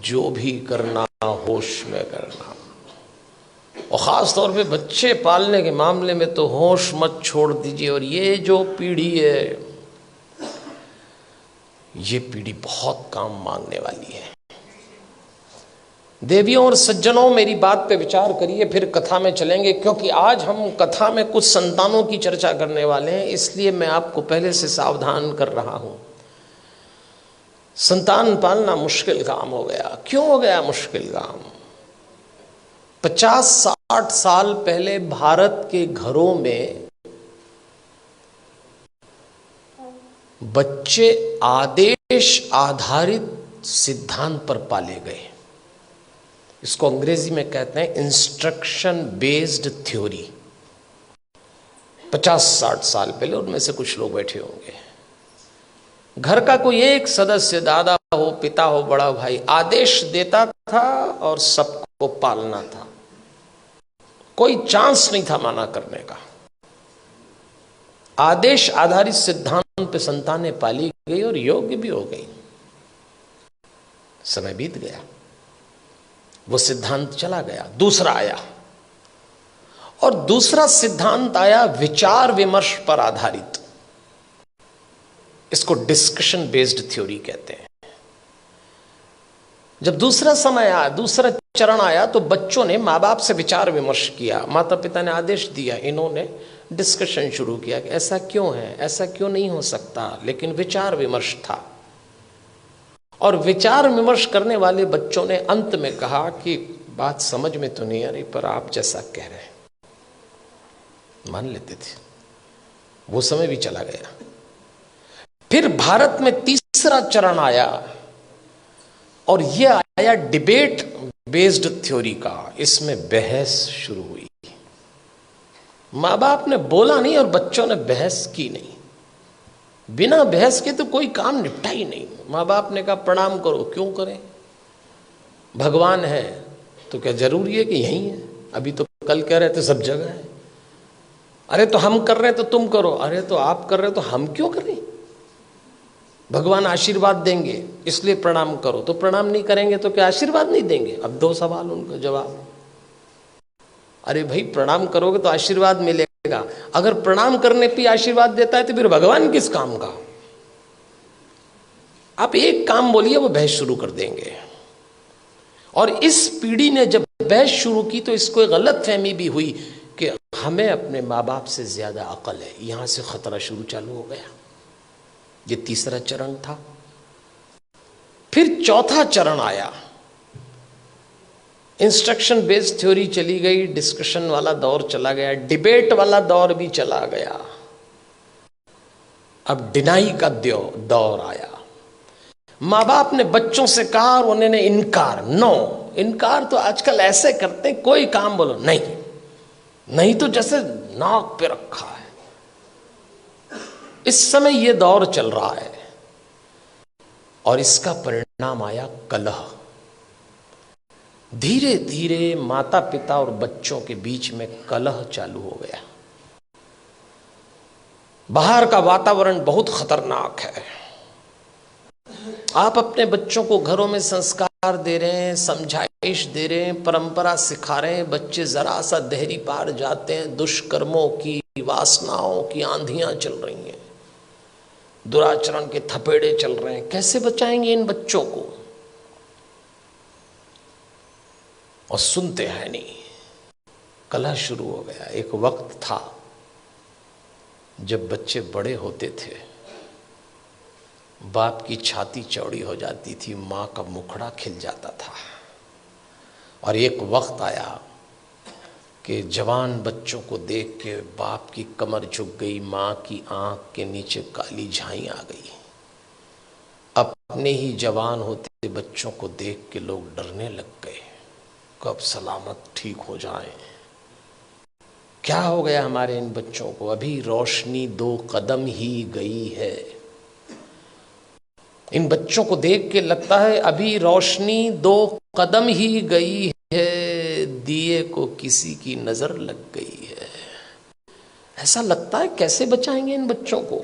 जो भी करना होश में करना, और ख़ास तौर पे बच्चे पालने के मामले में तो होश मत छोड़ दीजिए। और ये जो पीढ़ी है, ये पीढ़ी बहुत काम मांगने वाली है। देवियों और सज्जनों, मेरी बात पे विचार करिए, फिर कथा में चलेंगे, क्योंकि आज हम कथा में कुछ संतानों की चर्चा करने वाले हैं, इसलिए मैं आपको पहले से सावधान कर रहा हूं। संतान पालना मुश्किल काम हो गया। क्यों हो गया मुश्किल काम? 50-60 साल पहले भारत के घरों में बच्चे आदेश आधारित सिद्धांत पर पाले गए। इसको अंग्रेजी में कहते हैं इंस्ट्रक्शन बेस्ड थ्योरी। 50-60 साल पहले, उनमें से कुछ लोग बैठे होंगे, घर का कोई एक सदस्य, दादा हो, पिता हो, बड़ा भाई, आदेश देता था और सबको पालना था। कोई चांस नहीं था माना करने का। आदेश आधारित सिद्धांत पे संतानें पाली गई और योग्य भी हो गई। समय बीत गया, वो सिद्धांत चला गया, दूसरा आया, और दूसरा सिद्धांत आया विचार विमर्श पर आधारित। इसको डिस्कशन बेस्ड थ्योरी कहते हैं। जब दूसरा समय आया, दूसरा चरण आया, तो बच्चों ने माँ बाप से विचार विमर्श किया। माता पिता ने आदेश दिया, इन्होंने डिस्कशन शुरू किया कि ऐसा क्यों है, ऐसा क्यों नहीं हो सकता, लेकिन विचार विमर्श था। और विचार विमर्श करने वाले बच्चों ने अंत में कहा कि बात समझ में तो नहीं आ रही, पर आप जैसा कह रहे हैं मान लेते थे। वो समय भी चला गया। फिर भारत में तीसरा चरण आया, और यह आया डिबेट बेस्ड थ्योरी का। इसमें बहस शुरू हुई। माँ बाप ने बोला नहीं और बच्चों ने बहस की नहीं। बिना बहस के तो कोई काम निपटा ही नहीं। माँ बाप ने कहा प्रणाम करो, क्यों करें? भगवान है तो क्या जरूरी है कि यहीं है? अभी तो कल कह रहे थे सब जगह है। अरे तो हम कर रहे हैं तो तुम करो, अरे तो आप कर रहे हो तो हम क्यों करें? भगवान आशीर्वाद देंगे इसलिए प्रणाम करो, तो प्रणाम नहीं करेंगे तो क्या आशीर्वाद नहीं देंगे? अब दो सवाल, उनका जवाब। अरे भाई प्रणाम करोगे तो आशीर्वाद मिलेगा, अगर प्रणाम करने पे आशीर्वाद देता है तो फिर भगवान किस काम का? आप एक काम बोलिए, वो बहस शुरू कर देंगे। और इस पीढ़ी ने जब बहस शुरू की तो इसको एक गलत फहमी भी हुई कि हमें अपने माँ बाप से ज्यादा अकल है। यहां से खतरा शुरू चालू हो गया। ये तीसरा चरण था। फिर चौथा चरण आया। इंस्ट्रक्शन बेस्ड थ्योरी चली गई, डिस्कशन वाला दौर चला गया, डिबेट वाला दौर भी चला गया। अब डिनाई का दौर आया। माँ बाप ने बच्चों से कहा और उन्होंने इनकार। नो, इनकार तो आजकल ऐसे करते हैं, कोई काम बोलो नहीं, नहीं तो जैसे नाक पे रखा है। इस समय यह दौर चल रहा है और इसका परिणाम आया कलह। धीरे धीरे माता पिता और बच्चों के बीच में कलह चालू हो गया। बाहर का वातावरण बहुत खतरनाक है। आप अपने बच्चों को घरों में संस्कार दे रहे हैं, समझाइश दे रहे हैं, परंपरा सिखा रहे हैं, बच्चे जरा सा देहरी पार जाते हैं, दुष्कर्मों की, वासनाओं की आंधियां चल रही हैं, दुराचरण के थपेड़े चल रहे हैं। कैसे बचाएंगे इन बच्चों को? और सुनते हैं नहीं, कलह शुरू हो गया। एक वक्त था जब बच्चे बड़े होते थे, बाप की छाती चौड़ी हो जाती थी, माँ का मुखड़ा खिल जाता था। और एक वक्त आया कि जवान बच्चों को देख के बाप की कमर झुक गई, माँ की आंख के नीचे काली झाई आ गई। अपने ही जवान होते बच्चों को देख के लोग डरने लग गए, कब सलामत ठीक हो जाएं। क्या हो गया हमारे इन बच्चों को? अभी रोशनी 2 कदम ही गई है। इन बच्चों को देख के लगता है अभी रोशनी 2 कदम ही गई है, दिए को किसी की नजर लग गई है। ऐसा लगता है। कैसे बचाएंगे इन बच्चों को?